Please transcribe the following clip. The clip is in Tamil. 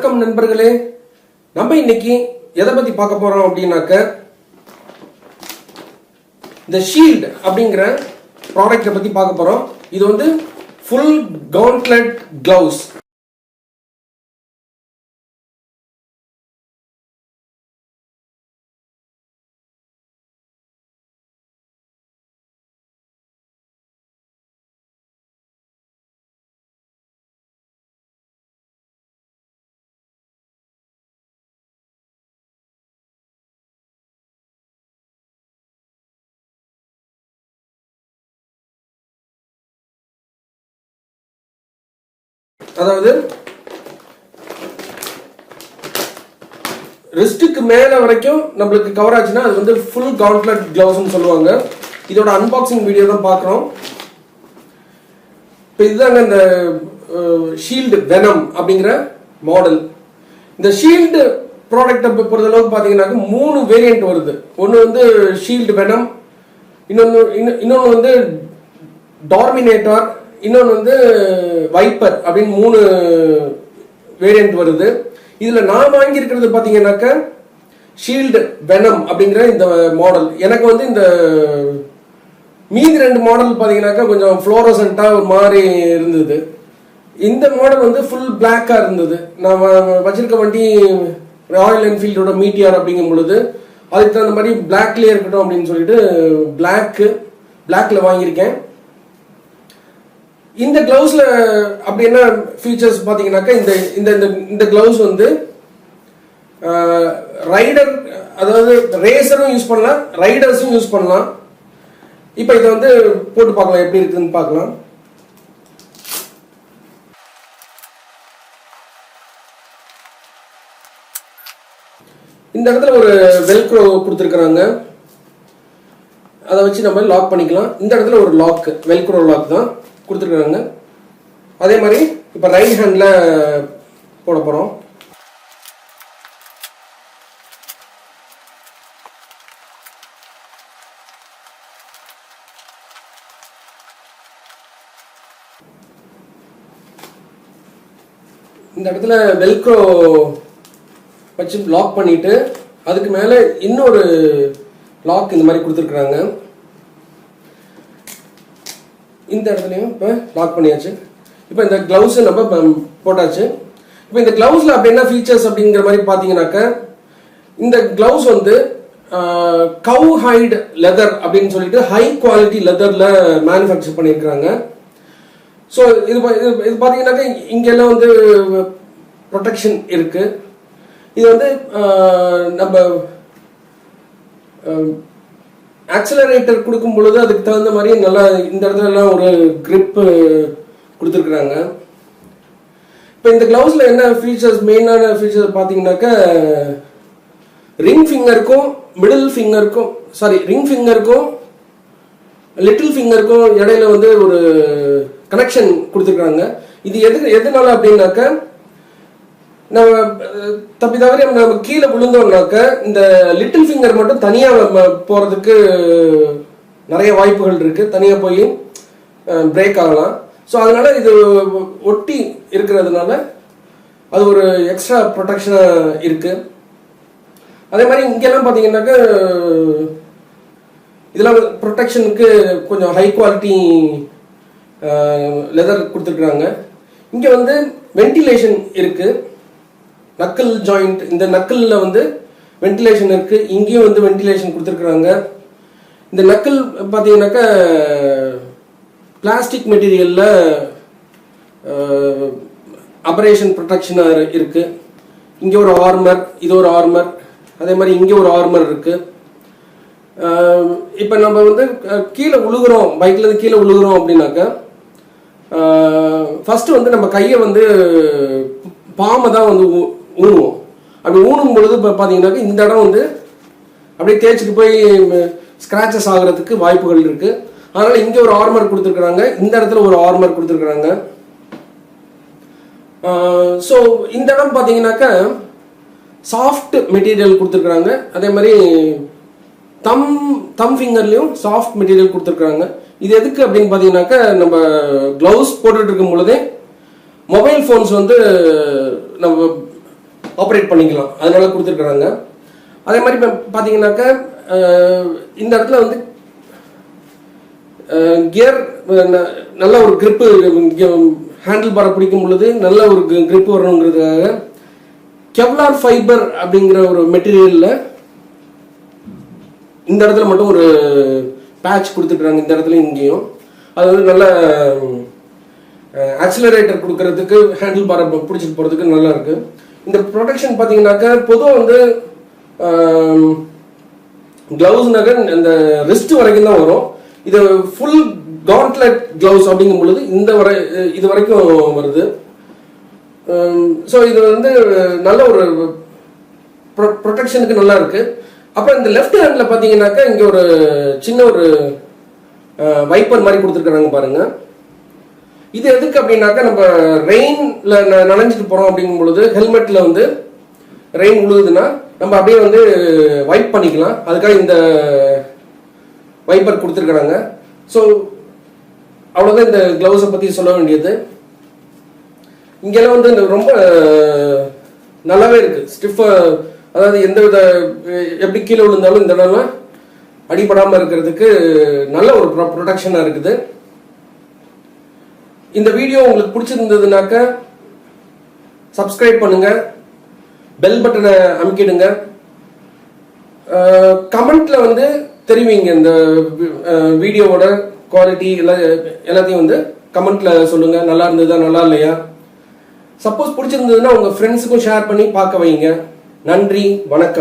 வணக்கம் நண்பர்களே. நம்ம இன்னைக்கு எதை பத்தி பார்க்க போறோம் அப்படின்னாக்க இந்த ஷீல்ட் அப்படிங்கிற ப்ராடக்ட்டை பத்தி பார்க்க போறோம். இது வந்து ஃபுல் கவுண்ட்லெட் கிளவுஸ். அதாவது ரிஸ்டுக்கு மேல வரைக்கும் நம்மளுக்கு கவர் ஆச்சுன்னா அது வந்து ஃபுல் கவுண்ட்லெட் கிளவுஸ்னு சொல்லுவாங்க. இதோட அன்பாக்சிங் வீடியோ தான் பார்க்குறோம். இப்போ இதுதாங்க இந்த ஷீல்டு வெனம் அப்படிங்கிற மாடல். இந்த ஷீல்டு ப்ராடக்டை பொறுத்தளவுக்கு பார்த்தீங்கன்னாக்க 3 வேரியன்ட் வருது. ஒன்று வந்து ஷீல்டு வெனம், இன்னொன்று வந்து டார்மினேட்டர், இன்னொன்று வந்து வைப்பர் அப்படின்னு 3 வேரியன்ட் வருது. இதில் நான் வாங்கியிருக்கிறது பார்த்தீங்கன்னாக்க ஷீல்டு வெனம் அப்படிங்கிற இந்த மாடல். எனக்கு வந்து இந்த மீதி 2 மாடல் பார்த்தீங்கன்னாக்கா கொஞ்சம் ஃப்ளோரசன்ட்டாக ஒரு மாதிரி இருந்தது. இந்த மாடல் வந்து ஃபுல் பிளாக்காக இருந்தது. நான் வச்சிருக்க வண்டி ராயல் என்ஃபீல்டோட மீட்டியார் அப்படிங்கும் பொழுது அதுக்கு தகுந்த மாதிரி பிளாக்லேயே இருக்கட்டும் அப்படின்னு சொல்லிட்டு பிளாக்ல வாங்கியிருக்கேன். இந்த கிளவுஸ்ல அப்படி என்ன ஃபீச்சர்ஸ் பார்த்தீங்கன்னாக்கா இந்த கிளவுஸ் வந்து ரைடர், அதாவது ரேசரும் யூஸ் பண்ணலாம், ரைடர்ஸும் யூஸ் பண்ணலாம். இப்போ இதை வந்து போட்டு பார்க்கலாம் எப்படி இருக்குன்னு பார்க்கலாம். இந்த இடத்துல ஒரு வெல்க்ரோ கொடுத்துருக்குறாங்க. அதை வச்சு நம்ம லாக் பண்ணிக்கலாம். இந்த இடத்துல ஒரு லாக், வெல்க்ரோ லாக் தான் கொடுத்துருக்குறாங்க. அதே மாதிரி இப்போ ரைட் ஹேண்டில் போட போகிறோம். இந்த இடத்துல வெல்க்ரோ வச்சு லாக் பண்ணிட்டு அதுக்கு மேலே இன்னொரு லாக் இந்த மாதிரி கொடுத்துருக்குறாங்க. இந்த இடத்துலையும் இப்போ லாக் பண்ணியாச்சு. இப்போ இந்த கிளவுஸை நம்ம போட்டாச்சு. இப்போ இந்த கிளவுஸில் அப்படி என்ன ஃபீச்சர்ஸ் அப்படிங்கிற மாதிரி பார்த்தீங்கன்னாக்க இந்த கிளவுஸ் வந்து கவ் ஹைட் லெதர் அப்படின்னு சொல்லிட்டு ஹை குவாலிட்டி லெதரில் மேனுஃபேக்சர் பண்ணியிருக்கிறாங்க. ஸோ இது பார்த்தீங்கன்னாக்கா இங்கெல்லாம் வந்து ப்ரொடெக்ஷன் இருக்கு. இது வந்து நம்ம ஆக்சிலரேட்டர் கொடுக்கும் பொழுது அதுக்கு தகுந்த மாதிரி நல்லா இந்த இடத்துல எல்லாம் ஒரு கிரிப் கொடுத்துருக்குறாங்க. இப்போ இந்த கிளவுஸ்ல என்ன ஃபீச்சர்ஸ், மெயினான ஃபீச்சர்ஸ் பார்த்தீங்கன்னாக்க ரிங் ஃபிங்கருக்கும் லிட்டில் ஃபிங்கருக்கும் இடையில வந்து ஒரு கனெக்ஷன் கொடுத்துருக்குறாங்க. இது எதனால அப்படின்னாக்க நம்ம தப்பி தவறி நம்ம கீழே விழுந்தோம்னாக்க இந்த லிட்டில் ஃபிங்கர் மட்டும் தனியாக போகிறதுக்கு நிறைய வாய்ப்புகள் இருக்கு. தனியாக போய் பிரேக் ஆகலாம். ஸோ அதனால இது ஒட்டி இருக்கிறதுனால அது ஒரு எக்ஸ்ட்ரா ப்ரொடெக்ஷனாக இருக்கு. அதே மாதிரி இங்கெல்லாம் பார்த்தீங்கன்னாக்க இதெல்லாம் ப்ரொடெக்ஷனுக்கு கொஞ்சம் ஹை குவாலிட்டி லெதர் கொடுத்துருக்குறாங்க. இங்கே வந்து வென்டிலேஷன் இருக்கு. நக்கல் ஜாயிண்ட், இந்த நக்கல்ல வந்து வென்டிலேஷன் இருக்கு. இங்கேயும் வந்து வென்டிலேஷன் கொடுத்துருக்குறாங்க. இந்த நக்கல் பார்த்தீங்கன்னாக்கா பிளாஸ்டிக் மெட்டீரியல்ல அபரேஷன் ப்ரொடெக்ஷனாக இருக்கு. இங்கே ஒரு ஆர்மர், இது ஒரு ஆர்மர், அதே மாதிரி இங்கே ஒரு ஆர்மர் இருக்கு. இப்போ நம்ம வந்து கீழே விழுகிறோம், பைக்லேருந்து கீழே விழுகிறோம் அப்படின்னாக்கா ஃபர்ஸ்ட் வந்து நம்ம கையை வந்து பாமை தான் வந்து ஊனுவோம். அப்படி ஊனும் பொழுது இப்போ பார்த்தீங்கன்னாக்கா இந்த இடம் வந்து அப்படியே தேய்ச்சிட்டு போய் ஸ்க்ராச்சஸ் ஆகிறதுக்கு வாய்ப்புகள் இருக்கு. அதனால இங்கே ஒரு ஆர்மர் கொடுத்துருக்குறாங்க, இந்த இடத்துல ஒரு ஆர்மர் கொடுத்துருக்குறாங்க. ஸோ இந்த இடம் பார்த்தீங்கன்னாக்கா சாஃப்ட் மெட்டீரியல் கொடுத்துருக்குறாங்க. அதே மாதிரி தம் ஃபிங்கர்லையும் சாஃப்ட் மெட்டீரியல் கொடுத்துருக்குறாங்க. இது எதுக்கு அப்படின்னு பார்த்தீங்கன்னாக்கா நம்ம கிளவுஸ் போட்டுட்டு இருக்கும் பொழுதே மொபைல் ஃபோன்ஸ் வந்து நம்ம ஆப்ரேட் பண்ணிக்கலாம், அதனால கொடுத்துருக்குறாங்க. அதே மாதிரி இப்போ பார்த்தீங்கன்னாக்கா இந்த இடத்துல வந்து கியர் நல்ல ஒரு கிரிப்பு, ஹேண்டில் பாரை பிடிக்கும் பொழுது நல்ல ஒரு கிரிப்பு வரணுங்கிறதுக்காக கெவ்லார் ஃபைபர் அப்படிங்கிற ஒரு மெட்டீரியலில் இந்த இடத்துல மட்டும் ஒரு பேட்ச் கொடுத்துருக்குறாங்க, இந்த இடத்துல இங்கேயும். அது வந்து நல்ல ஆக்சிலரேட்டர் கொடுக்கறதுக்கு, ஹேண்டில் பாரை பிடிச்சிட்டு போகிறதுக்கு நல்லா இருக்கு. இந்த ப்ரொடெக்ஷன் பார்த்தீங்கன்னாக்கா பொதுவாக வந்து கிளவுஸ்னாக்க இந்த ரிஸ்ட் வரைக்கும் தான் வரும். இது ஃபுல் Gauntlet கிளவுஸ் அப்படிங்கும் பொழுது இது வரைக்கும் வருது. ஸோ இது வந்து நல்ல ஒரு ப்ரொடெக்ஷனுக்கு நல்லா இருக்கு. அப்புறம் இந்த லெஃப்ட் ஹேண்டில் பார்த்தீங்கன்னாக்கா இங்கே ஒரு சின்ன ஒரு வைப்பர் மாதிரி கொடுத்துருக்குறாங்க பாருங்க. இது எதுக்கு அப்படின்னாக்கா நம்ம ரெயின்ல நனைஞ்சிட்டு போறோம் அப்படிங்கும் பொழுது ஹெல்மெட்ல வந்து ரெயின் விழுகுதுன்னா நம்ம அப்படியே வந்து வைப் பண்ணிக்கலாம், அதுக்காக இந்த வைப்பர் கொடுத்துருக்குறாங்க. ஸோ அவ்வளோதான் இந்த கிளவுஸை பற்றி சொல்ல வேண்டியது. இங்கெல்லாம் வந்து ரொம்ப நல்லாவே இருக்கு, ஸ்டிஃபாக, அதாவது எந்த வித எப்படி கீழே விழுந்தாலும் இந்த இடம்லாம் அடிபடாமல் இருக்கிறதுக்கு நல்ல ஒரு ப்ரொடெக்ஷனாக இருக்குது. இந்த வீடியோ உங்களுக்கு பிடிச்சிருந்ததுனாக்க சப்ஸ்கிரைப் பண்ணுங்க, பெல் பட்டனை அமுக்கிடுங்க, கமெண்ட்ல வந்து தெரிவிங்க இந்த வீடியோவோட குவாலிட்டி எல்லாத்தையும் வந்து கமெண்ட்ல சொல்லுங்க, நல்லா இருந்ததா நல்லா இல்லையா. சப்போஸ் பிடிச்சிருந்ததுன்னா உங்க ஃப்ரெண்ட்ஸுக்கும் ஷேர் பண்ணி பார்க்க வைங்க. நன்றி, வணக்கம்.